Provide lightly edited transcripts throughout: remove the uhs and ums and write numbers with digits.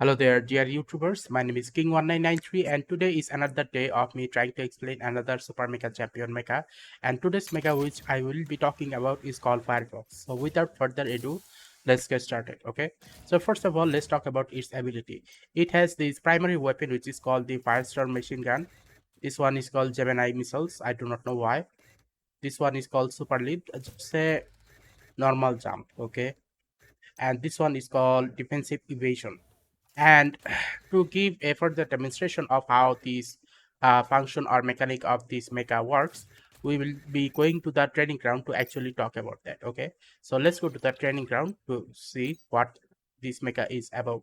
Hello there, dear YouTubers. My name is King1993, and today is another day of me trying to explain another Super Mecha Champion Mecha. And today's Mecha, which I will be talking about, is called Firefox. So, without further ado, let's get started. Okay. So, first of all, let's talk about its ability. It has this primary weapon, which is called the Firestorm machine gun. This one is called Gemini missiles. I do not know why. This one is called Super Lead. Just say normal jump. Okay. And this one is called Defensive Evasion. And to give a further demonstration of how this function or mechanic of this mecha works, we will be going to the training ground to actually talk about that. Okay, so let's go to the training ground to see what this mecha is about.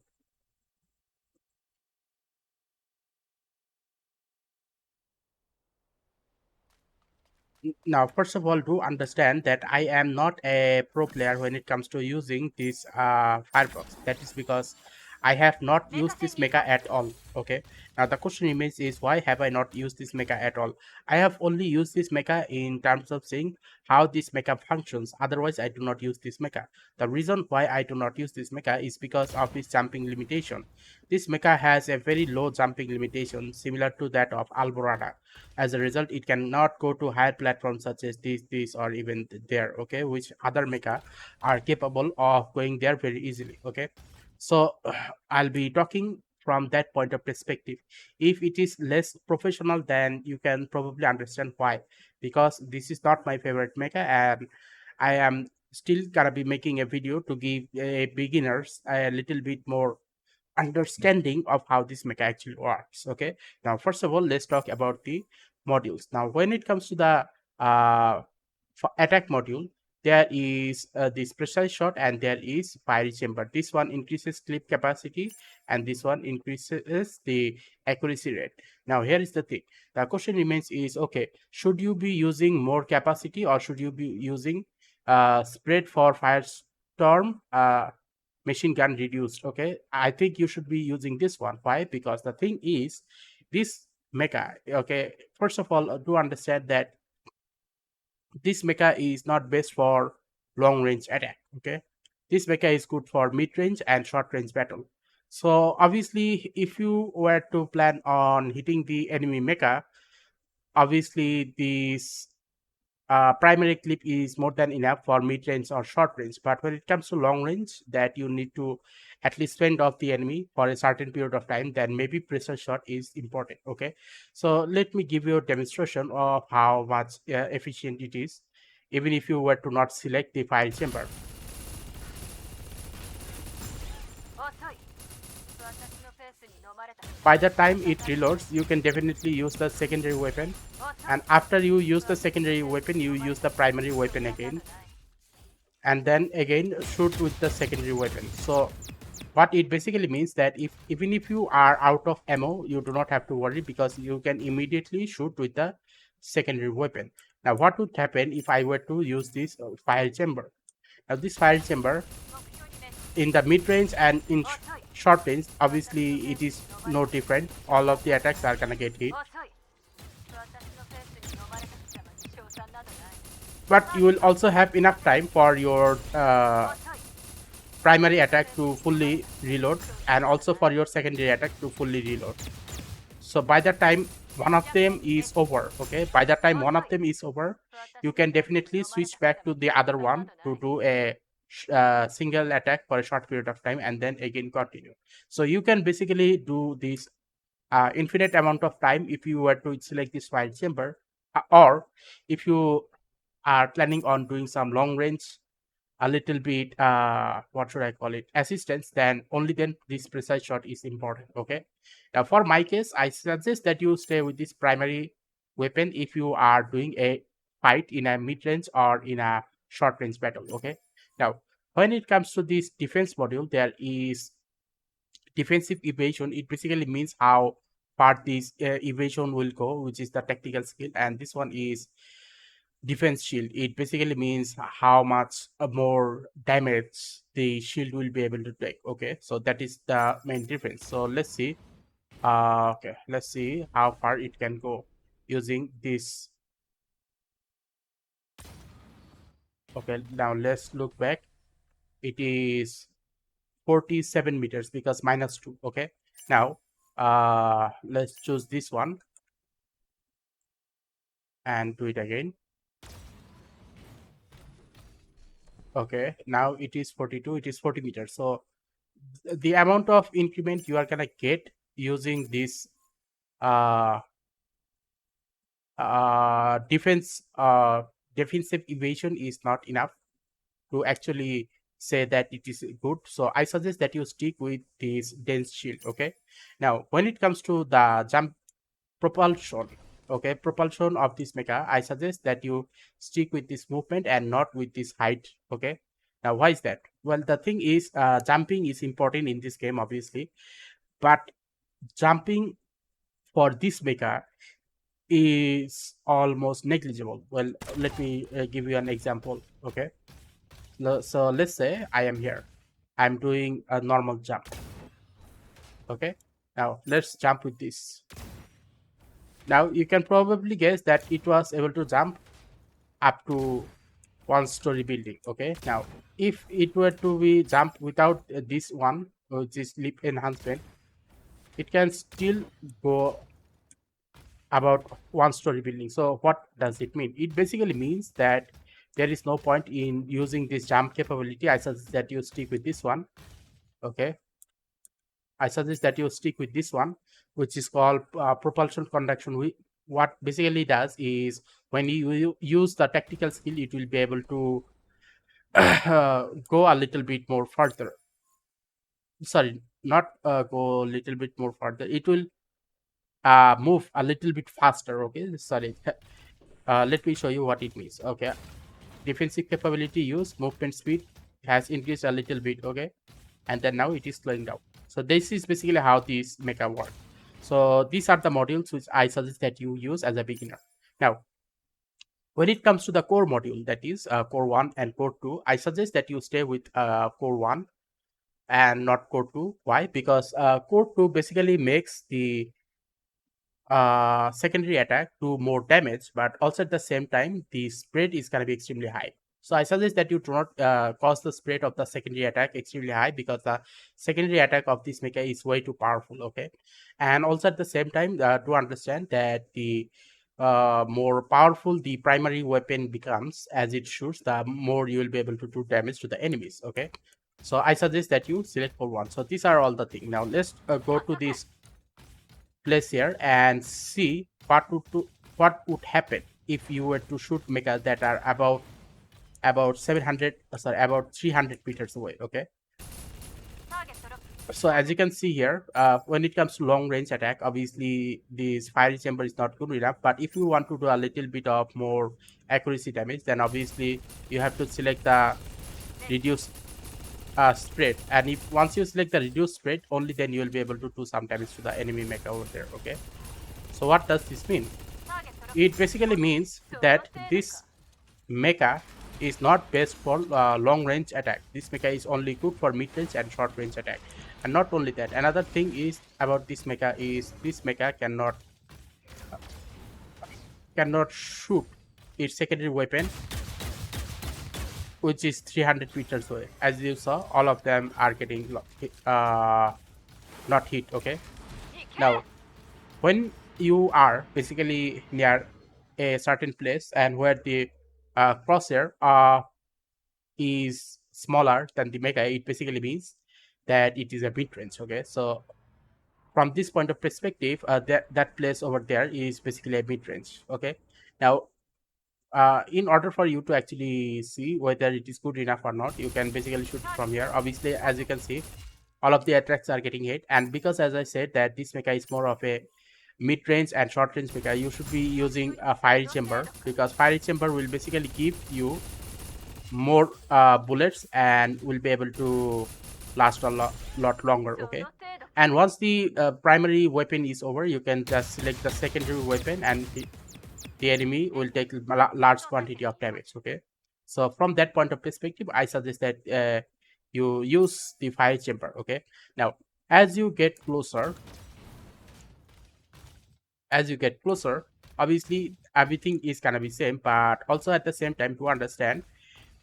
Now, first of all, do understand that I am not a pro player when it comes to using this Firefox. That is because I have not used this mecha at all. Okay. Now, the question remains is why have I not used this mecha at all? I have only used this mecha in terms of seeing how this mecha functions. Otherwise, I do not use this mecha. The reason why I do not use this mecha is because of its jumping limitation. This mecha has a very low jumping limitation similar to that of Alborada. As a result, it cannot go to higher platforms such as this or even there. Okay, which other mecha are capable of going there very easily. Okay, so I'll be talking from that point of perspective. If it is less professional, then you can probably understand why, because this is not my favorite mecha, and I am still gonna be making a video to give beginners a little bit more understanding of how this mecha actually works. Okay, now first of all, let's talk about the modules. Now when it comes to the attack module, there is this precise shot and there is fiery chamber. This one increases clip capacity and this one increases the accuracy rate. Now here is the thing, the question remains is, okay, should you be using more capacity or should you be using spread for firestorm machine gun reduced? Okay, I think you should be using this one. Why? Because the thing is, this mecha, okay, first of all, do understand that this mecha is not best for long range attack. Okay, this mecha is good for mid range and short range battle. So obviously, if you were to plan on hitting the enemy mecha, obviously this primary clip is more than enough for mid range or short range. But when it comes to long range, that you need to at least fend off the enemy for a certain period of time, then maybe pressure shot is important. Okay, so let me give you a demonstration of how much efficient it is, even if you were to not select the fire chamber. By the time it reloads, you can definitely use the secondary weapon, and after you use the secondary weapon, you use the primary weapon again, and then again shoot with the secondary weapon. So what it basically means that if even if you are out of ammo, you do not have to worry because you can immediately shoot with the secondary weapon. Now what would happen if I were to use this fire chamber? Now this fire chamber in the mid range and in short range, obviously it is no different, all of the attacks are gonna get hit, but you will also have enough time for your primary attack to fully reload and also for your secondary attack to fully reload. So by the time one of them is over, okay, by the time one of them is over, you can definitely switch back to the other one to do a single attack for a short period of time and then again continue. So you can basically do this infinite amount of time if you were to select this fire chamber, or if you are planning on doing some long range, a little bit what should I call it, assistance, then only then this precise shot is important. Okay, now for my case, I suggest that you stay with this primary weapon if you are doing a fight in a mid range or in a short range battle. Okay, now when it comes to this defense module, there is defensive evasion. It basically means how far this evasion will go, which is the tactical skill, and this one is defense shield. It basically means how much more damage the shield will be able to take. Okay, so that is the main difference. So let's see, okay, let's see how far it can go using this. Okay, now let's look back. It is 47 meters because -2. Okay, now let's choose this one and do it again. Okay, now it is 42, it is 40 meters. So the amount of increment you are gonna get using this uh defense defensive evasion is not enough to actually say that it is good. So I suggest that you stick with this dense shield. Okay, now when it comes to the jump propulsion, okay, propulsion of this mecha, I suggest that you stick with this movement and not with this height. Okay, now why is that? Well, the thing is, jumping is important in this game obviously, but jumping for this mecha is almost negligible. Well, let me give you an example. Okay, so let's say I am here, I'm doing a normal jump. Okay, now let's jump with this. Now you can probably guess that it was able to jump up to 1-story building. Okay, now if it were to be jump without this one, which is leap enhancement, it can still go about 1-story building. So what does it mean? It basically means that there is no point in using this jump capability. I suggest that you stick with this one. Okay, I suggest that you stick with this one, which is called propulsion conduction. What basically does is when you use the tactical skill, it will be able to go a little bit more further. Sorry, not go a little bit more further. It will move a little bit faster. Okay, sorry. Let me show you what it means. Okay, defensive capability use movement speed has increased a little bit. Okay, and then now it is slowing down. So this is basically how this mecha work. So these are the modules which I suggest that you use as a beginner. Now, when it comes to the core module, that is core 1 and core 2, I suggest that you stay with core 1 and not core 2. Why? Because core 2 basically makes the secondary attack do more damage, but also at the same time the spread is going to be extremely high. So I suggest that you do not cause the spread of the secondary attack extremely high, because the secondary attack of this mecha is way too powerful. Okay, and also at the same time to understand that the more powerful the primary weapon becomes as it shoots, the more you will be able to do damage to the enemies. Okay, so I suggest that you select for one. So these are all the things. Now let's go to this place here and see what would happen if you were to shoot mechas that are about 700 sorry, about 300 meters away. Okay, so as you can see here, when it comes to long range attack, obviously this fiery chamber is not good enough, but if you want to do a little bit of more accuracy damage, then obviously you have to select the reduced spread, and if once you select the reduced spread, only then you will be able to do some damage to the enemy mecha over there. Okay, so what does this mean? It basically means that this mecha is not best for long range attack. This mecha is only good for mid range and short range attack. And not only that, another thing is about this mecha is this mecha cannot shoot its secondary weapon, which is 300 meters away. As you saw, all of them are getting not hit. Okay, now when you are basically near a certain place and where the crosshair is smaller than the mecha, it basically means that it is a mid range. Okay, so from this point of perspective, that place over there is basically a mid range. Okay, now in order for you to actually see whether it is good enough or not, you can basically shoot from here. Obviously, as you can see, all of the attacks are getting hit, and because as I said that this mecha is more of a mid-range and short-range mecha, you should be using a fiery chamber, because fiery chamber will basically give you more bullets and will be able to last a lot longer. Okay, and once the primary weapon is over, you can just select the secondary weapon, and the enemy will take large quantity of damage. Okay, so from that point of perspective, I suggest that you use the fire chamber. Okay, now as you get closer, obviously everything is gonna be same, but also at the same time to understand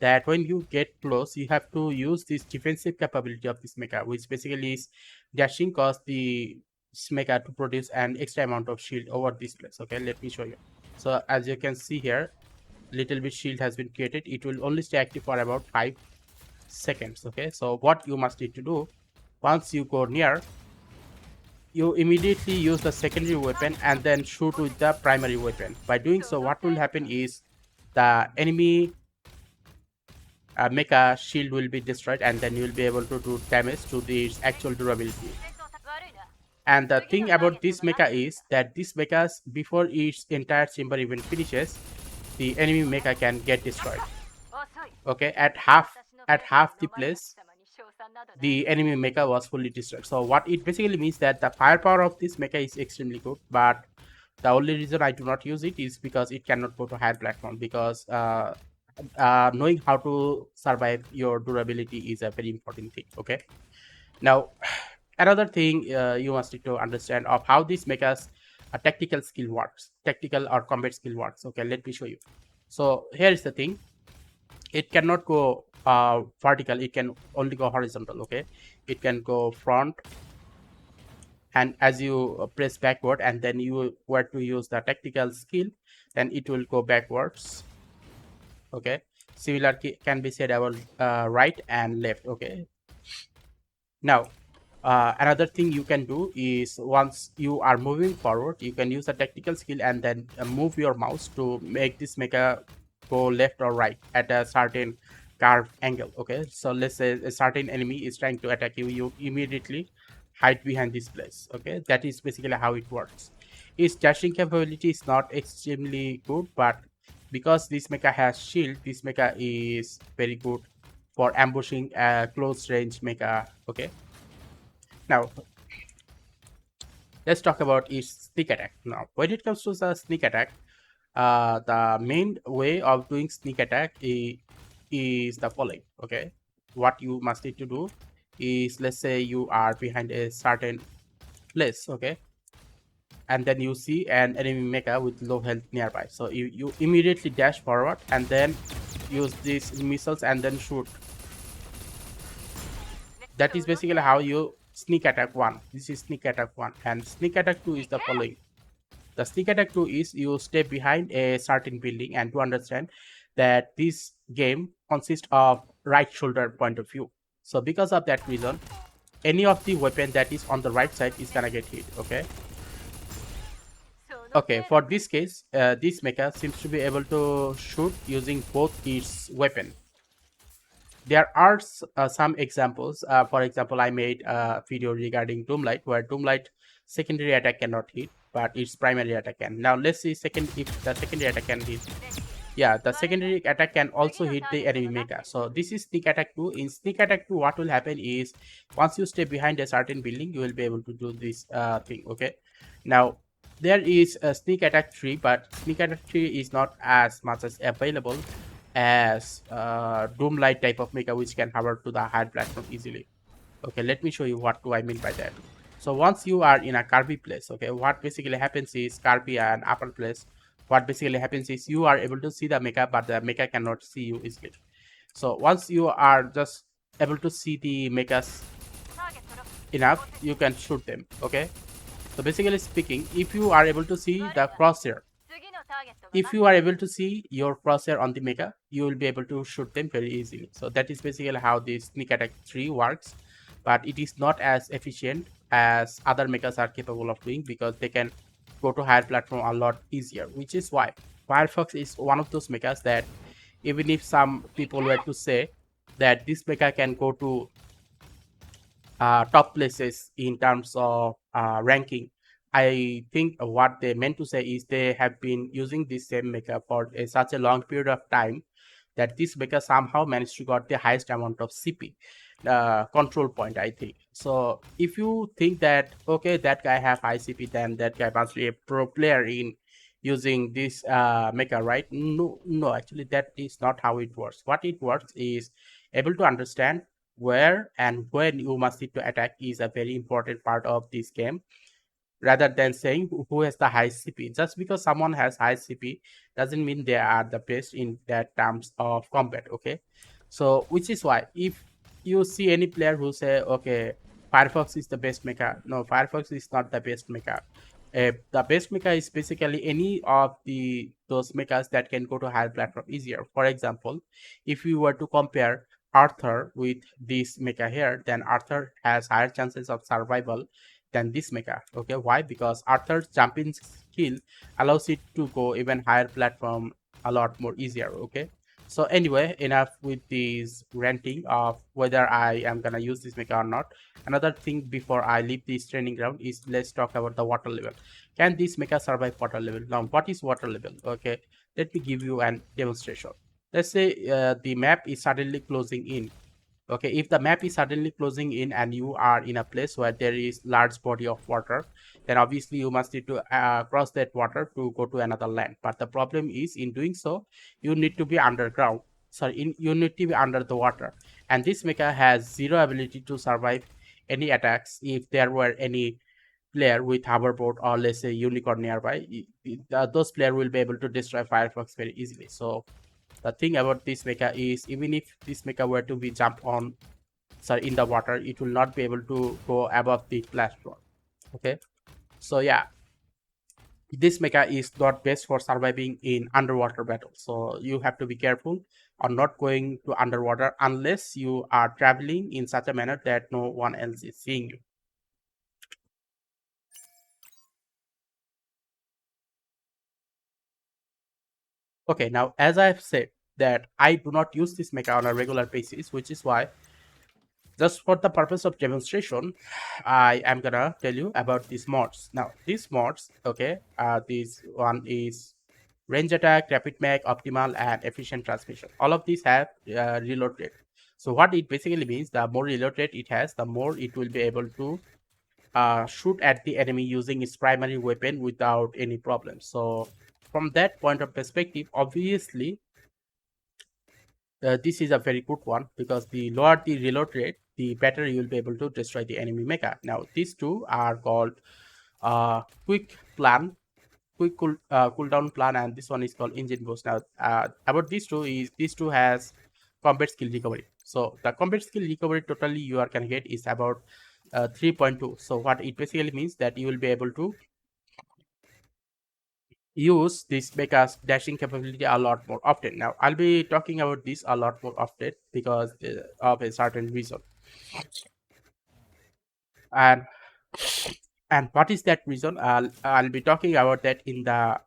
that when you get close, you have to use this defensive capability of this mecha, which basically is dashing cause the mecha to produce an extra amount of shield over this place. Okay, let me show you. So as you can see here, little bit shield has been created. It will only stay active for about 5 seconds. Okay, so what you must need to do, once you go near, you immediately use the secondary weapon and then shoot with the primary weapon. By doing so, what will happen is the enemy mecha shield will be destroyed, and then you will be able to do damage to the actual durability. And the thing about this mecha is that this mecha, before its entire chamber even finishes, the enemy mecha can get destroyed. Okay, at half the place, the enemy mecha was fully destroyed. So what it basically means that the firepower of this mecha is extremely good, but the only reason I do not use it is because it cannot go to higher platform, because knowing how to survive your durability is a very important thing. Okay, now another thing you must need to understand of how this mecha's tactical skill works, tactical or combat skill works. Okay, let me show you. So here is the thing, it cannot go vertical, it can only go horizontal. Okay, it can go front, and as you press backward and then you were to use the tactical skill, then it will go backwards. Okay, similar can be said about right and left. Okay, now another thing you can do is, once you are moving forward, you can use a tactical skill and then move your mouse to make this mecha go left or right at a certain curve angle. Okay, so let's say a certain enemy is trying to attack you, you immediately hide behind this place. Okay, that is basically how it works. Its dashing capability is not extremely good, but because this mecha has shield, this mecha is very good for ambushing a close range mecha. Okay, now let's talk about its sneak attack. Now when it comes to the sneak attack, the main way of doing sneak attack is the following. Okay, what you must need to do is, let's say you are behind a certain place. Okay, and then you see an enemy mecha with low health nearby, so you immediately dash forward and then use these missiles and then shoot. That is basically how you sneak attack 1. This is sneak attack 1, and sneak attack 2 is the following. The sneak attack 2 is, you stay behind a certain building, and to understand that this game consists of right shoulder point of view. So because of that reason, any of the weapon that is on the right side is gonna get hit. Okay, okay, for this case, this mecha seems to be able to shoot using both its weapon. There are some examples. For example, I made a video regarding Doomlight, where Doomlight secondary attack cannot hit, but its primary attack can. Now let's see if the secondary attack can hit. Yeah, the secondary attack can also hit the enemy mecha. So this is sneak attack 2. In sneak attack 2, what will happen is, once you stay behind a certain building, you will be able to do this thing. Okay, now there is a sneak attack 3, but sneak attack 3 is not as much as available as Doomlight type of mecha, which can hover to the higher platform easily. Okay, let me show you what do I mean by that. So once you are in a curvy place, okay, what basically happens is, curvy and upper place, what basically happens is, you are able to see the mecha, but the mecha cannot see you easily. So once you are just able to see the mechas enough, you can shoot them. Okay, so basically speaking, if you are able to see the crosshair, if you are able to see your crosshair on the mecha, you will be able to shoot them very easily. So that is basically how this sneak attack 3 works, but it is not as efficient as other mechas are capable of doing, because they can go to higher platform a lot easier, which is why Firefox is one of those mechas that, even if some people were to say that this mecha can go to top places in terms of ranking, I think what they meant to say is, they have been using this same mecha for such a long period of time, that this mecha somehow managed to got the highest amount of CP control point, I think. So if you think that, okay, that guy have high CP, then that guy must be a pro player in using this mecha, right? No, actually that is not how it works. What it works is, able to understand where and when you must need to attack is a very important part of this game. rather than saying who has the highest CP. Just because someone has high CP doesn't mean they are the best in that terms of combat. Okay, so which is why if you see any player who say, okay, Firefox is the best mecha, no, Firefox is not the best mecha. The best mecha is basically any of the those mechas that can go to higher platform easier. For example, if you were to compare Arthur with this mecha here, then Arthur has higher chances of survival than this mecha. Okay, why? Because Arthur's jumping skill allows it to go even higher platform a lot more easier. Okay, so anyway, enough with this ranting of whether I am gonna use this mecha or not. Another thing before I leave this training ground is let's talk about the water level. Can this mecha survive water level? Now, what is water level? Okay, let me give you an demonstration. Let's say the map is suddenly closing in. Okay, if the map is suddenly closing in and you are in a place where there is large body of water, then obviously you must need to cross that water to go to another land. But the problem is, in doing so, you need to be underground. Sorry, you need to be under the water, and this mecha has zero ability to survive any attacks. If there were any player with hoverboard or let's say unicorn nearby, those player will be able to destroy Firefox very easily. So the thing about this mecha is, even if this mecha were to be jump on, sorry, in the water, it will not be able to go above the platform. Okay, so yeah, this mecha is not best for surviving in underwater battle. So you have to be careful on not going to underwater unless you are traveling in such a manner that no one else is seeing you. Okay, now as I've said that I do not use this mecha on a regular basis, which is why just for the purpose of demonstration, I am gonna tell you about these mods. Now, these mods, okay, this one is range attack, rapid mag, optimal, and efficient transmission. All of these have reload rate. So what it basically means, the more reload rate it has, the more it will be able to shoot at the enemy using its primary weapon without any problem. So from that point of perspective, obviously this is a very good one because the lower the reload rate, the better you will be able to destroy the enemy mecha. Now, these two are called quick plan, cooldown plan, and this one is called engine boost. Now, about these two is these two has combat skill recovery. So the combat skill recovery totally you are can get is about 3.2. So what it basically means that you will be able to use this Mecha's dashing capability a lot more often. Now, I'll be talking about this a lot more often because of a certain reason. And what is that reason? I'll be talking about that in the.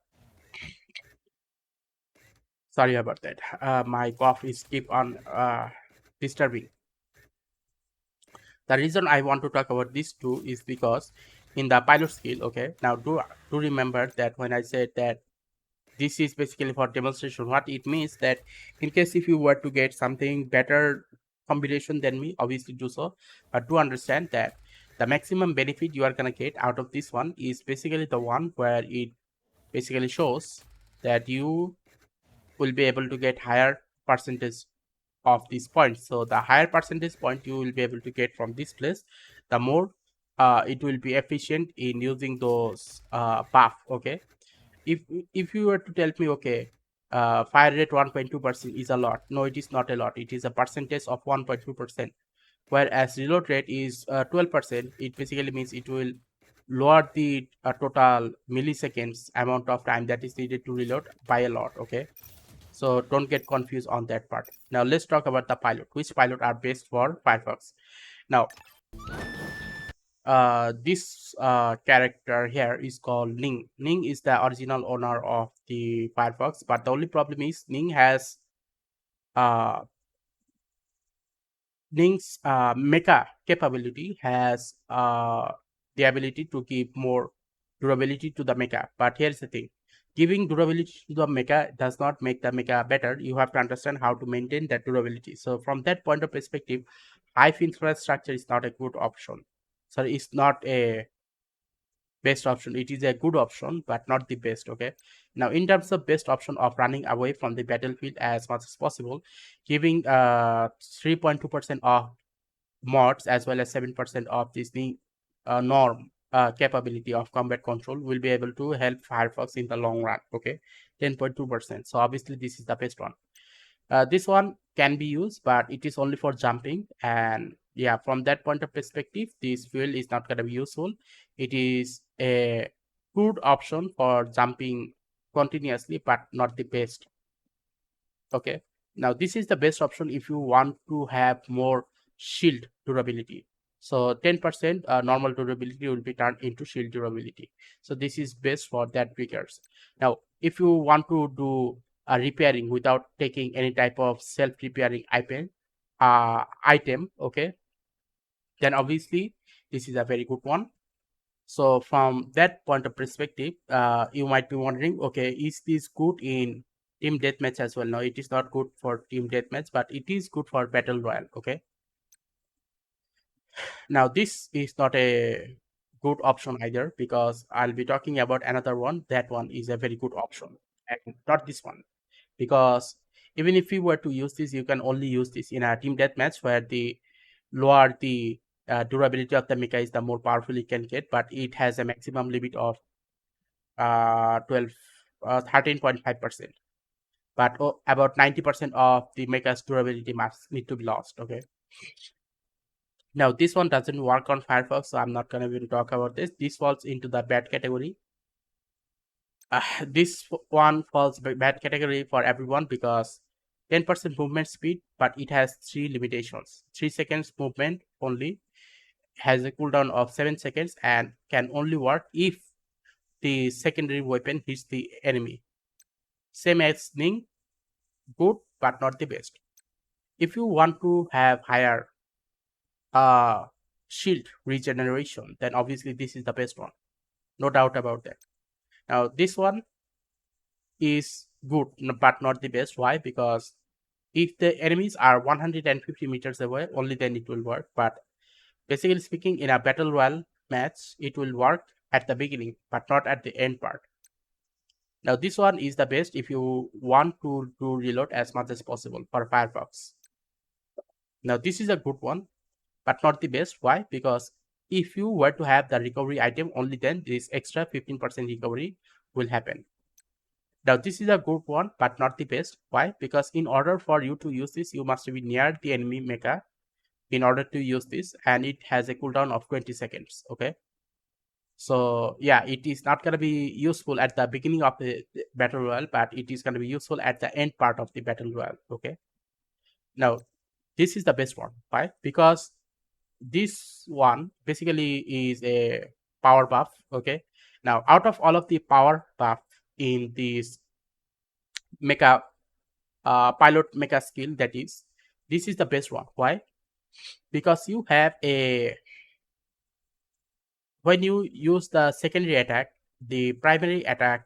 Sorry about that. My cough is keep on disturbing. The reason I want to talk about these two is because in the pilot skill. Okay, now do remember that when I said that this is basically for demonstration, what it means that in case if you were to get something better combination than me, obviously do so, but do understand that the maximum benefit you are going to get out of this one is basically the one where it basically shows that you will be able to get higher percentage of these points. So the higher percentage point you will be able to get from this place, the more it will be efficient in using those buff. Okay, if you were to tell me, okay, fire rate 1.2% is a lot, no, it is not a lot, it is a percentage of 1.2%, whereas reload rate is 12%. It basically means it will lower the total milliseconds amount of time that is needed to reload by a lot. Okay, so don't get confused on that part. Now let's talk about the pilot, which pilot are best for Firefox. Now, this character here is called Ning. Ning is the original owner of the Firefox, but the only problem is Ning has uh, Ning's mecha capability has the ability to give more durability to the mecha. But here's the thing: giving durability to the mecha does not make the mecha better. You have to understand how to maintain that durability. So from that point of perspective, Hive infrastructure is not a good option. So it's not a best option. It is a good option but not the best. Okay, now in terms of best option of running away from the battlefield as much as possible, giving 3.2% of mods as well as 7% of this new norm capability of combat control will be able to help Firefox in the long run. Okay, 10.2%. So obviously this is the best one. This one can be used, but it is only for jumping. And yeah, from that point of perspective, this fuel is not going to be useful. It is a good option for jumping continuously, but not the best. Okay, now this is the best option if you want to have more shield durability. So 10% normal durability will be turned into shield durability. So this is best for that triggers. Now if you want to do repairing without taking any type of self repairing item, okay, then obviously this is a very good one. So from that point of perspective, you might be wondering, okay, is this good in team deathmatch as well? No, it is not good for team deathmatch, but it is good for battle royale. Okay. Now this is not a good option either, because I'll be talking about another one. That one is a very good option, and not this one, because even if you were to use this, you can only use this in a team deathmatch where the lower the durability of the mecha is, the more powerful it can get, but it has a maximum limit of 12 13.5%, but about 90% of the mecha's durability must need to be lost. Okay, now this one doesn't work on Firefox, so I'm not going to even talk about this. This falls into the bad category. This one falls bad category for everyone, because 10% movement speed, but it has three limitations: 3 seconds movement only, has a cooldown of 7 seconds, and can only work if the secondary weapon hits the enemy. Same as Ning, good but not the best. If you want to have higher uh shield regeneration, then obviously this is the best one, no doubt about that. Now this one is good but not the best. Why? Because if the enemies are 150 meters away, only then it will work. But basically speaking, in a battle royale match, it will work at the beginning but not at the end part. Now this one is the best if you want to do reload as much as possible for Firefox. Now this is a good one but not the best. Why? Because if you were to have the recovery item, only then this extra 15% recovery will happen. Now this is a good one but not the best. Why? Because in order for you to use this, you must be near the enemy mecha in order to use this, and it has a cooldown of 20 seconds. Okay, so yeah, it is not going to be useful at the beginning of the battle royale, but it is going to be useful at the end part of the battle royale. Okay, now this is the best one. Why? Because this one basically is a power buff. Okay, now out of all of the power buff in this mecha pilot mecha skill, that is, this is the best one. Why? Because you have a, when you use the secondary attack, the primary attack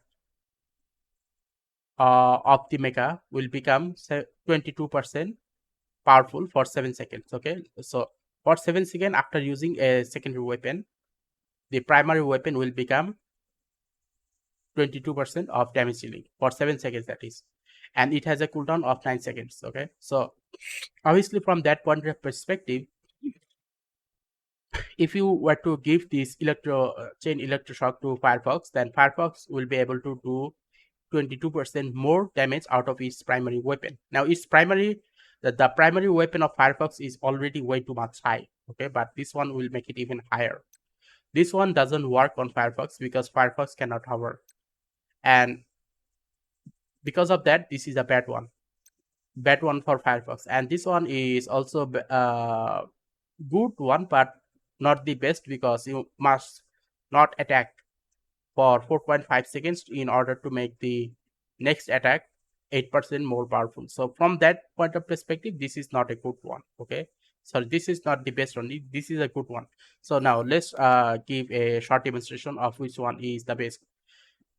of the mecha will become 22% powerful for 7 seconds. Okay, so for 7 seconds after using a secondary weapon, the primary weapon will become 22% of damage dealing for 7 seconds, that is, and it has a cooldown of 9 seconds. Okay, so obviously from that point of perspective, if you were to give this chain electroshock to Firefox, then Firefox will be able to do 22% more damage out of its primary weapon. Now its primary, the primary weapon of Firefox is already way too much high. Okay, but this one will make it even higher. This one doesn't work on Firefox because Firefox cannot hover, and because of that, this is a bad one for Firefox. And this one is also good one but not the best, because you must not attack for 4.5 seconds in order to make the next attack 8% more powerful. So from that point of perspective, this is not a good one. Okay, so this is not the best one, this is a good one. So now let's give a short demonstration of which one is the best.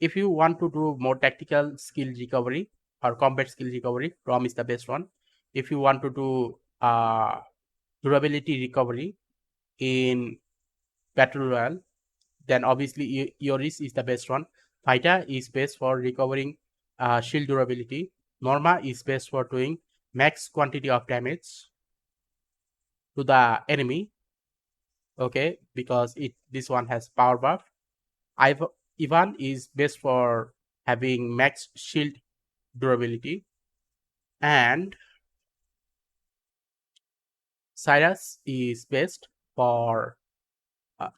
If you want to do more tactical skill recovery or combat skill recovery, ROM is the best one. If you want to do durability recovery in battle royale, then obviously Yoris is the best one. Vita is best for recovering shield durability. Norma is best for doing max quantity of damage to the enemy. okay, because it this one has power buff. Iv- Ivan is best for having max shield durability, and Cyrus is best for uh,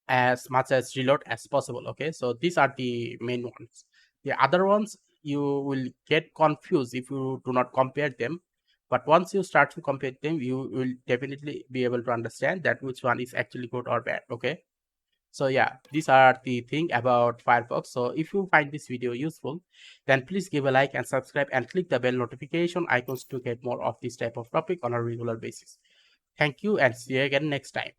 as much as reload as possible. Okay, so these are the main ones. The other ones you will get confused if you do not compare them, but once you start to compare them, you will definitely be able to understand that which one is actually good or bad. Okay, so yeah, these are the thing about Firefox. So if you find this video useful, then please give a like and subscribe and click the bell notification icons to get more of this type of topic on a regular basis. Thank you and see you again next time.